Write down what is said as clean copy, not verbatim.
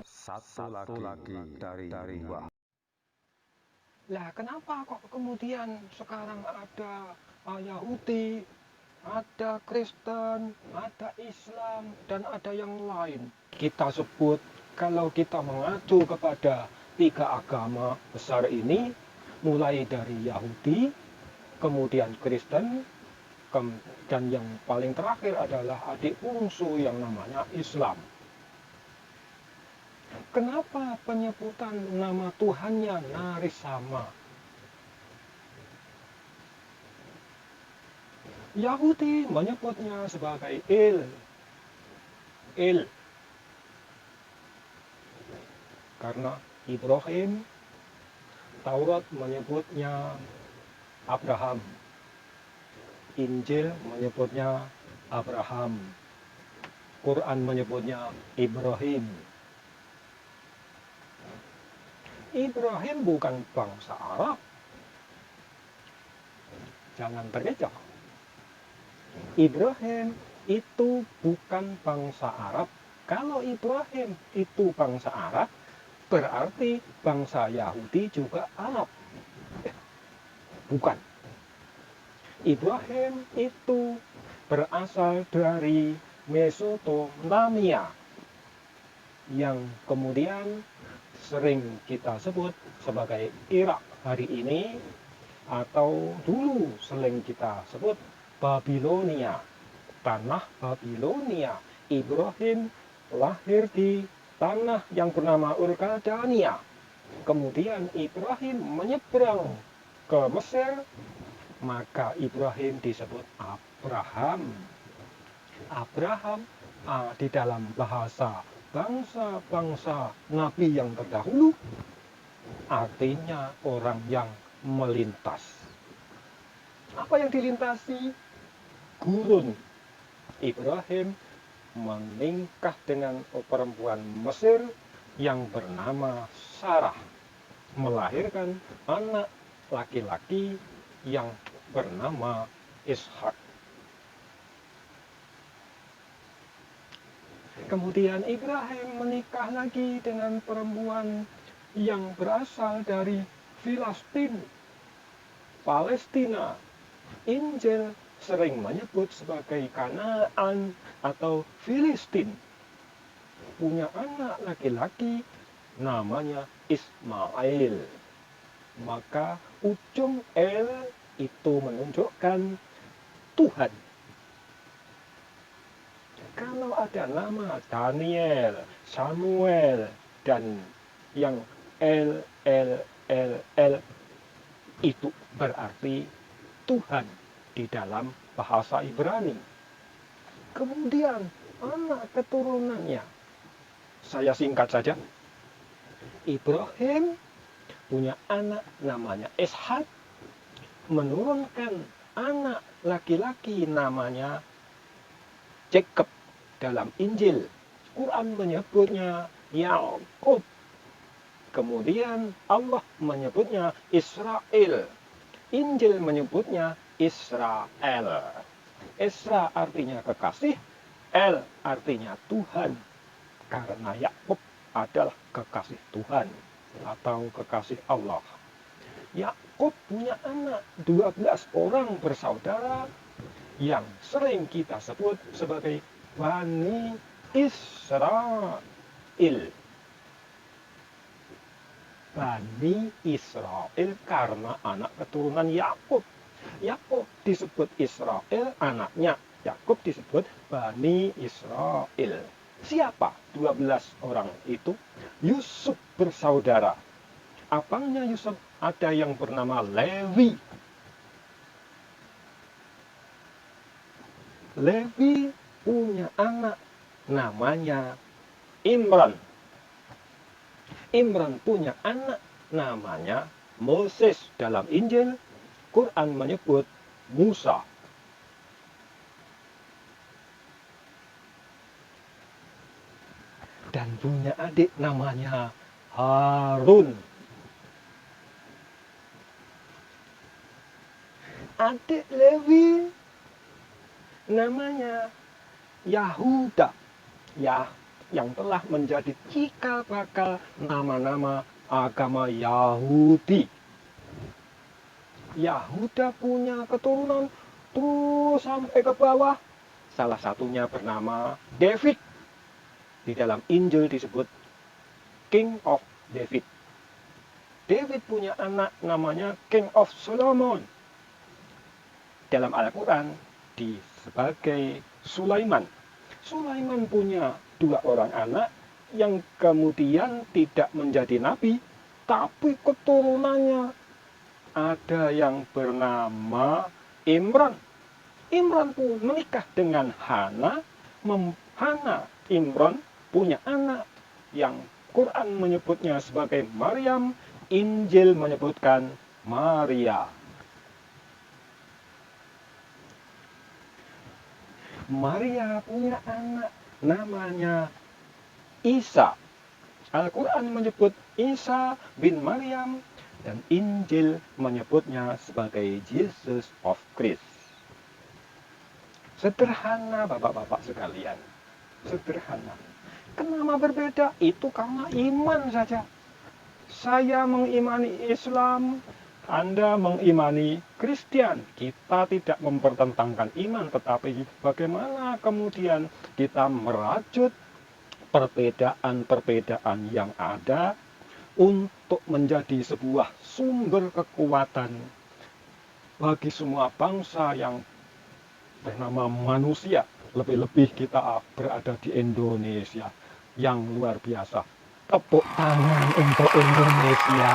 Satu lagi dari dua. Lah kenapa kok kemudian sekarang ada Yahudi, ada Kristen, ada Islam, dan ada yang lain? Kita sebut kalau kita mengacu kepada tiga agama besar ini, mulai dari Yahudi, kemudian Kristen, dan yang paling terakhir adalah adik bungsu yang namanya Islam. Kenapa penyebutan nama Tuhannya nyaris sama? Yahudi menyebutnya sebagai Il, karena Ibrahim. Taurat menyebutnya Abraham, Injil menyebutnya Abraham, Quran menyebutnya Ibrahim. Ibrahim bukan bangsa Arab. Jangan berencana. Ibrahim itu bukan bangsa Arab. Kalau Ibrahim itu bangsa Arab, berarti bangsa Yahudi juga Arab. Bukan. Ibrahim itu berasal dari Mesopotamia, yang kemudian sering kita sebut sebagai Irak hari ini, atau dulu sering kita sebut Babilonia, tanah Babilonia. Ibrahim lahir di tanah yang bernama Urkadania. Kemudian Ibrahim menyeberang ke Mesir, maka Ibrahim disebut Abraham. Abraham di dalam bahasa bangsa-bangsa Nabi yang terdahulu artinya orang yang melintas. Apa yang dilintasi? Gurun. Ibrahim menikah dengan perempuan Mesir yang bernama Sarah, melahirkan anak laki-laki yang bernama Ishak. Kemudian Ibrahim menikah lagi dengan perempuan yang berasal dari Filistin, Palestina. Injil sering menyebut sebagai Kanaan atau Filistin. Punya anak laki-laki namanya Ismail. Maka ujung El itu menunjukkan Tuhan. Kalau ada nama Daniel, Samuel, dan yang El, itu berarti Tuhan di dalam bahasa Ibrani. Kemudian anak keturunannya, saya singkat saja. Ibrahim punya anak namanya Ishak, menurunkan anak laki-laki namanya Jacob. Dalam Injil, Quran menyebutnya Yakub. Kemudian Allah menyebutnya Israel. Injil menyebutnya Israel. Isra artinya kekasih, El artinya Tuhan. Karena Yakub adalah kekasih Tuhan atau kekasih Allah. Yakub punya anak 12 orang bersaudara yang sering kita sebut sebagai Bani Israel. Bani Israel karena anak keturunan Yakub. Yakub disebut Israel, anaknya Yakub disebut Bani Israel. Siapa 12 orang itu? Yusuf bersaudara. Abangnya Yusuf ada yang bernama Lewi. Lewi punya anak namanya Imran. Imran punya anak namanya Moses. Dalam Injil, Quran menyebut Musa. Dan punya adik namanya Harun. Adik Lewi namanya Yahuda. yang telah menjadi cikal bakal nama-nama agama Yahudi. Yahuda punya keturunan terus sampai ke bawah. Salah satunya bernama David. Di dalam Injil disebut King of David. David punya anak namanya King of Solomon. Dalam Al-Quran sebagai Sulaiman. Sulaiman punya 2 orang anak yang kemudian tidak menjadi nabi, tapi keturunannya ada yang bernama Imran. Imran pun menikah dengan Hana. Imran punya anak yang Quran menyebutnya sebagai Maryam, Injil menyebutkan Maria. Maria punya anak namanya Isa. Al-Quran menyebut Isa bin Maryam dan Injil menyebutnya sebagai Jesus of Christ. Sederhana bapak-bapak sekalian. Sederhana. Kenapa berbeda? Itu karena iman saja. Saya mengimani Islam, Anda mengimani Kristen. Kita tidak mempertentangkan iman, tetapi bagaimana kemudian kita merajut perbedaan-perbedaan yang ada untuk menjadi sebuah sumber kekuatan bagi semua bangsa yang bernama manusia. Lebih-lebih kita berada di Indonesia yang luar biasa. Tepuk tangan untuk Indonesia.